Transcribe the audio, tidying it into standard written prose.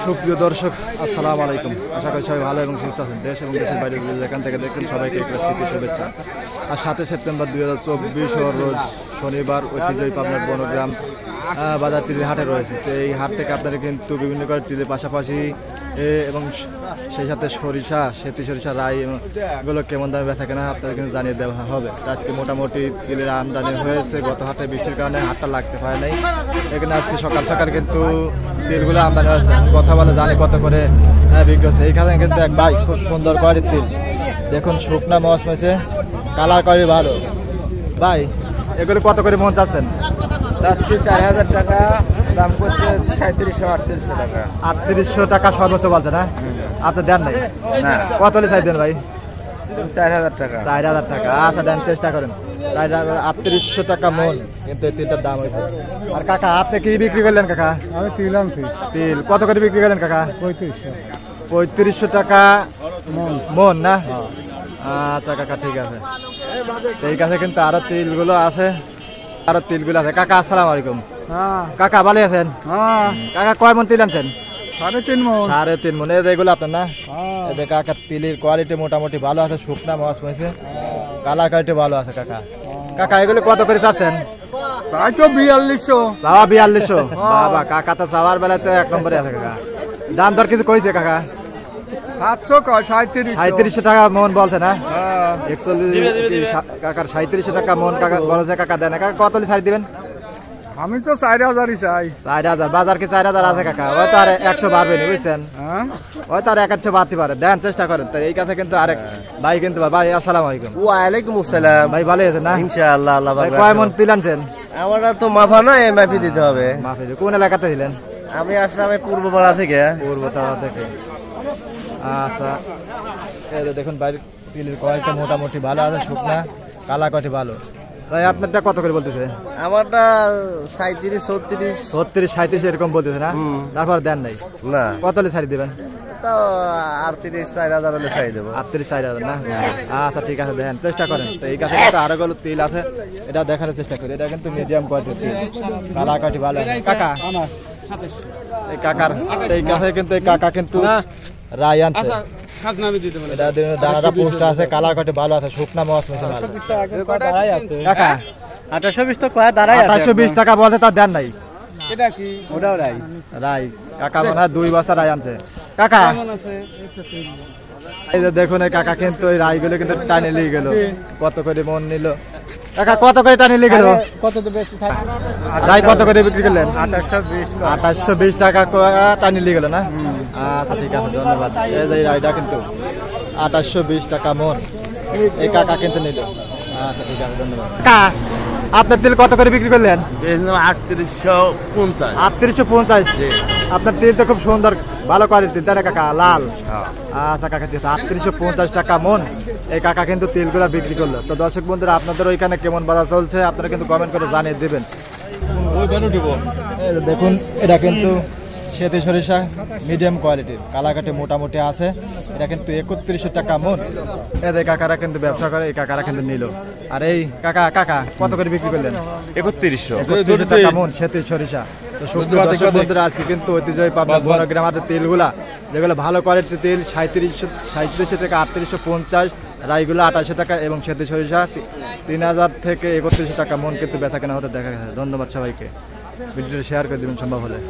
সুপ্রিয় দর্শক, আসসালামু আলাইকুম। আশা করি সবাই ভালো এবং সুস্থ আছেন। দেশ এবং দেশের বাইরে যেখান থেকে দেখছেন সবাইকে একটা শীতের শুভেচ্ছা। আর 7 সেপ্টেম্বর 2024 রোজ শনিবার ঐতিহ্যবাহী পাবনার বনগ্রাম বাজার টিলের হাটে রয়েছে। তো এই হাট থেকে আপনারা কিন্তু বিভিন্ন করে টিলের পাশাপাশি এবং সেই সাথে সরিষা, সেতি সরিষা, রাই এগুলো কেমন দামে বেচা কেনা আপনাদের কিন্তু জানিয়ে দেওয়া হবে। আজকে মোটামুটি তিলের আমদানি হয়েছে। গত হাটে বৃষ্টির কারণে হাটটা লাগতে পারে নাই। এখানে আজকে সকাল সকাল কিন্তু তিলগুলো আমদানি হয়েছে। কথা বলে জানি কত করে বিক্রি হচ্ছে। এইখানে কিন্তু এক ভাই খুব সুন্দর কোয়ালিটির তিল, দেখুন শুকনা মচমচে, কালার কোয়ালিটি ভালো। ভাই এগুলো কত করে মন চাচ্ছেন? চাচ্ছি 4000 টাকা, দাম করছে 3700-3800 টাকা। 3800 টাকা সর্বোচ্চ বলছে না? আপনি দেন নাই? না, কত হলে চাই দেন ভাই? 4000 টাকা। 4000 টাকা, আচ্ছা দেন, চেষ্টা করেন। 3800 টাকা মন কিন্তু এই তিলটার দাম হয়েছে। আর কাকা আপনি কি বিক্রি করলেন কাকা? আমি তিল আনছি তিল কত করে বিক্রি করলেন কাকা? 3500 টাকা মন না? আচ্ছা কাকা, ঠিক আছে। এই কাছে কিন্তু আরো তিলগুলো আছে, কাকা আসসালামু আলাইকুম। কাকা ভালো আছেন? কাকা কয় মন তিল আনছেন? 3.5 মন। 3.5 মন। এগুলো আপনার না? এই কাকা তিলের কোয়ালিটি মোটামুটি ভালো আছে, শুকনা মাছ হয়েছে, কালার কোয়ালিটি ভালো আছে। কাকা কাকা এগুলো কত করে চাচ্ছেন? তাই তো 4200। চাওয়া 4200? বাবা, কাকা তো চাওয়ার বেলায় তো এক নম্বরে আছে। কাকা দাম দর কিছু কইছে কাকা? 700 কয় 3700 টাকা মন বলছে না? 41 কাকার 3700 টাকা মন কাকা বলেছে। কাকা দেন, কাকা কত হলে ছাড় দিবেন? আমি তো 4000ই চাই। 4000? বাজার কি 4000 আছে কাকা? ওই তো আর 100 বাড়বে না, বুঝছেন? ওই তো আর 100 বাড়তে পারে। দেন, চেষ্টা করেন। তো এই কাছে কিন্তু আরেক ভাই কিন্তু, ভাই আসসালামু আলাইকুম। ওয়ালাইকুম আসসালাম। ভাই ভালো আছেন না? ইনশাআল্লাহ, আল্লাহ ভাই পাক। কয় মন তিল আনছেন? আমরা তো মাফা না, এমআইপি দিতে হবে। মাফি কোন এলাকাতে দিলেন? আমি আসলাম এই পূর্বপাড়া থেকে। পূর্বতারা থেকে। আচ্ছা, এই যে দেখুন বাইরের তিলের কোয়ালিটি মোটামুটি ভালো আছে, শুকনা কালা কোয়ালিটি ভালো। ভাই আপনারটা কত করে বলতেছে? আমারটা 37, 34। 36, 37 এরকম বলতেছে না? তারপর দেন নাই? না, কত হলে ছাড়ি দেবেন? তো 38-4000 হলে চাই দেবো। 38-4000 না? আচ্ছা ঠিক আছে, দেন, চেষ্টা করেন। তো এই কাছে কিন্তু আরো গুলো তিল আছে, এটা দেখানোর চেষ্টা করি। এটা কিন্তু মিডিয়াম কোয়ালিটির তিল, কালা কোয়ালিটি ভালো। কাকা এই কাকার এই কাছে কিন্তু এই কাকা কিন্তু রাই আনছে। এটা দানাটা পোস্ট আছে, কালার কোয়ালিটি ভালো আছে, শুকনা মাছ মেশে ভালো। কাকা 2820 তো কয় দাঁড়াই আছে। 2820 টাকা বলছে, তা দেন নাই? এটা কি? ওটাও রাই। রাই কাকা মনে হয় 2 বস্তা রাই আনছে। কাকা এই যে দেখুন, এই কাকা কিন্তু ওই রাইগুলো কিন্তু টানে নিয়ে গেল। কত করে মন নিল কাকা? কত করে টানে নিয়ে গেল? কত তো বেশি থাকে? রাই কত করে বিক্রি করলেন? 2820। 2820 টাকা টানে নিয়ে গেল না? আচ্ছা ঠিক আছে, ধন্যবাদ। এই যে রাইটা কিন্তু 2820 টাকা মন এই কাকা কিন্তু নিল। আচ্ছা ঠিক আছে, ধন্যবাদ। কাকা আপনার তিল কত করে বিক্রি করলেন? 3850। 3850? আপনার তিল তো খুব সুন্দর, ভালো কোয়ালিটির, তাই না কাকা? লাল। আচ্ছা কাকা, 3850 টাকা মন এই কাকা কিন্তু তিলগুলা বিক্রি করলো। তো দর্শক বন্ধুরা, আপনাদের ওইখানে কেমন বাজার চলছে আপনারা কিন্তু কমেন্ট করে জানিয়ে দেবেন। দেখুন এটা কিন্তু সেতি সরিষা, মিডিয়াম কোয়ালিটির, কালাকাটি মোটামুটি আছে। এটা কিন্তু 3100 টাকা মন। এদের কাকারা কিন্তু ব্যবসা করে, এই কাকারা কিন্তু নিল। আর এই কাকা কত করে বিক্রি করলেন? 3100 টাকা মন সেতি সরিষা। তো দর্শক বন্ধুরা, আজকে কিন্তু ঐতিহ্যবাহী পাবনা বনগ্রাম হাটের তিলগুলা, যেগুলো ভালো কোয়ালিটির তিল, 3700 থেকে 3850, রাইগুলো 2800 টাকা এবং সেতি সরিষা 3000 থেকে 3100 টাকা মন কিন্তু বেচা কেনা হতে দেখা গেছে। ধন্যবাদ সবাইকে। ভিডিওটি শেয়ার করে দেবেন সম্ভব হলে।